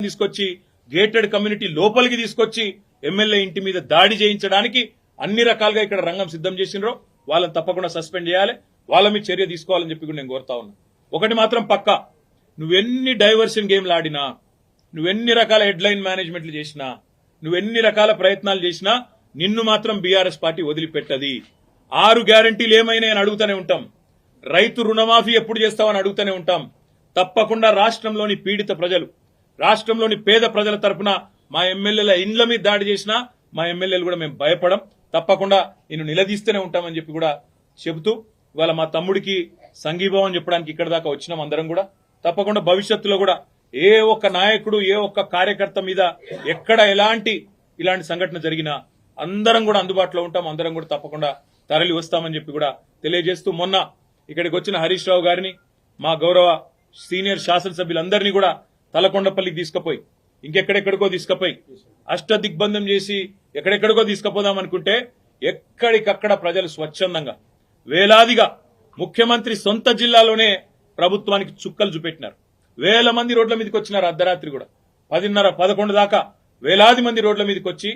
తీసుకొచ్చి gated community లోపలికి తీసుకొచ్చి ఎమ్మెల్యే ఇంటి మీద దాడి చేయించడానికి అన్ని రకాలుగా ఇక్కడ రంగం సిద్ధం చేసినరో వాళ్ళని తప్పకుండా సస్పెండ్ చేయాలి, వాళ్ళ మీద చర్య తీసుకోవాలని చెప్పి కూడా నేను కోరుతా ఉన్నా. ఒకటి మాత్రం పక్కా, నువ్వెన్ని డైవర్షన్ గేమ్లు ఆడినా, నువ్వెన్ని రకాల హెడ్లైన్ మేనేజ్మెంట్లు చేసినా, నువ్వెన్ని రకాల ప్రయత్నాలు చేసినా నిన్ను మాత్రం బీఆర్ఎస్ పార్టీ వదిలిపెట్టది. 6 గ్యారంటీలు ఏమైనా అని అడుగుతూనే ఉంటాం. రైతు రుణమాఫీ ఎప్పుడు చేస్తావని అడుగుతూనే ఉంటాం. తప్పకుండా రాష్ట్రంలోని పీడిత ప్రజలు, రాష్ట్రంలోని పేద ప్రజల తరపున మా ఎమ్మెల్యేల ఇండ్ల మీద దాడి చేసినా మా ఎమ్మెల్యేలు కూడా మేము భయపడం, తప్పకుండా నేను నిలదీస్తూనే ఉంటామని చెప్పి కూడా చెబుతూ ఇవాళ మా తమ్ముడికి సంఘీభావం చెప్పడానికి ఇక్కడ దాకా వచ్చినాం. అందరం కూడా తప్పకుండా భవిష్యత్తులో కూడా ఏ ఒక్క నాయకుడు, ఏ ఒక్క కార్యకర్త మీద ఎక్కడ ఇలాంటి సంఘటన జరిగినా అందరం కూడా అందుబాటులో ఉంటాం, అందరం కూడా తప్పకుండా తరలి వస్తామని చెప్పి కూడా తెలియజేస్తూ, మొన్న ఇక్కడికి వచ్చిన హరీష్ రావు గారిని, మా గౌరవ సీనియర్ శాసనసభ్యులందరినీ కూడా తలకొండపల్లికి తీసుకుపోయి ఇంకెక్కడెక్కడికో తీసుకుపోయి అష్టదిగ్బంధం చేసి ఎక్కడెక్కడికో తీసుకుపోదాం అనుకుంటే ఎక్కడికక్కడ ప్రజలు స్వచ్ఛందంగా వేలాదిగా ముఖ్యమంత్రి సొంత జిల్లాలోనే ప్రభుత్వానికి చుక్కలు చూపెట్టినారు. వేల మంది రోడ్ల మీదకి వచ్చినారు. అర్ధరాత్రి కూడా 10:30, 11 దాకా వేలాది మంది రోడ్ల మీదకి వచ్చి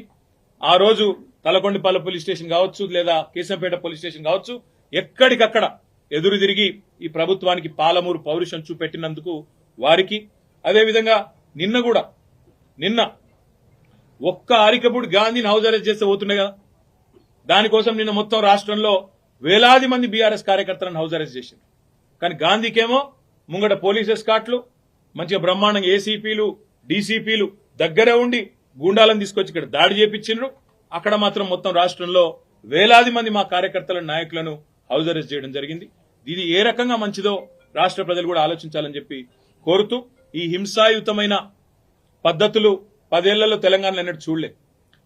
ఆ రోజు తలకొండపల్లి పోలీస్ స్టేషన్ కావచ్చు, లేదా కేశంపేట పోలీస్ స్టేషన్ కావచ్చు, ఎక్కడికక్కడ ఎదురు తిరిగి ఈ ప్రభుత్వానికి పాలమూరు పౌరుషం చూపెట్టినందుకు వారికి, అదేవిధంగా నిన్న ఒక్క అరికపూడి గాంధీని హౌస్ అరెస్ట్ చేస్తే పోతుండే కదా, దానికోసం నిన్న మొత్తం రాష్ట్రంలో వేలాది మంది బీఆర్ఎస్ కార్యకర్తలను హౌస్ అరెస్ట్ చేశారు. కానీ గాంధీకేమో ముంగట పోలీస్ ఎస్కాట్లు, మంచిగా బ్రహ్మాండంగా ఏసీపీలు, డీసీపీలు దగ్గరే ఉండి గూండాలను తీసుకొచ్చి ఇక్కడ దాడి చేపించిండ్రు. అక్కడ మాత్రం మొత్తం రాష్ట్రంలో వేలాది మంది మా కార్యకర్తల నాయకులను హౌస్ అరెస్ట్ చేయడం జరిగింది. ఇది ఏ రకంగా మంచిదో రాష్ట్ర ప్రజలు కూడా ఆలోచించాలని చెప్పి కోరుతూ, ఈ హింసాయుతమైన పద్ధతులు 10 ఏళ్లలో తెలంగాణలో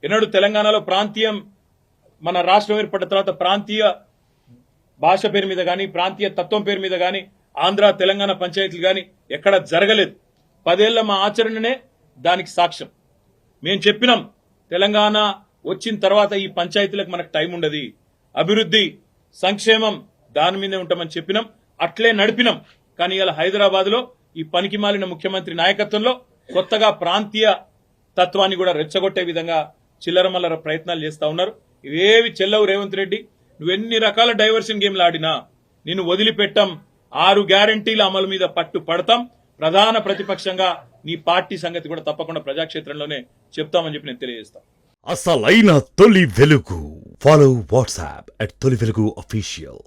ఎన్నడూ తెలంగాణలో ప్రాంతీయం, మన రాష్ట్రం ఏర్పడిన తర్వాత ప్రాంతీయ భాష పేరు మీద గాని, ప్రాంతీయ తత్వం పేరు మీద గాని, ఆంధ్ర తెలంగాణ పంచాయతీలు గాని ఎక్కడ జరగలేదు. 10 ఏళ్ల మా ఆచరణనే దానికి సాక్ష్యం. మేము చెప్పినాం, తెలంగాణ వచ్చిన తర్వాత ఈ పంచాయతీలకు మనకు టైం ఉండదు, అభివృద్ధి సంక్షేమం దాని మీదే ఉంటామని చెప్పినాం, అట్లే నడిపినాం. కానీ ఇలా హైదరాబాద్ లో ఈ పనికి మాలిన ముఖ్యమంత్రి నాయకత్వంలో కొత్తగా ప్రాంతీయ తత్వాన్ని కూడా రెచ్చగొట్టే విధంగా చిల్లరమల్లర ప్రయత్నాలు చేస్తా ఉన్నారు. ఇవేవి చెల్లవు రేవంత్ రెడ్డి. నువ్వెన్ని రకాల డైవర్షన్ గేమ్లు ఆడినా నిన్ను వదిలిపెట్టాం. 6 గ్యారంటీల అమలు మీద పట్టు పడతాం. ప్రధాన ప్రతిపక్షంగా నీ పార్టీ సంగతి కూడా తప్పకుండా ప్రజాక్షేత్రంలోనే చెప్తామని చెప్పి నేను తెలియజేస్తాను. అసలైన తొలి వెలుగు. ఫాలో వాట్సాప్ @తొలి వెలుగు official.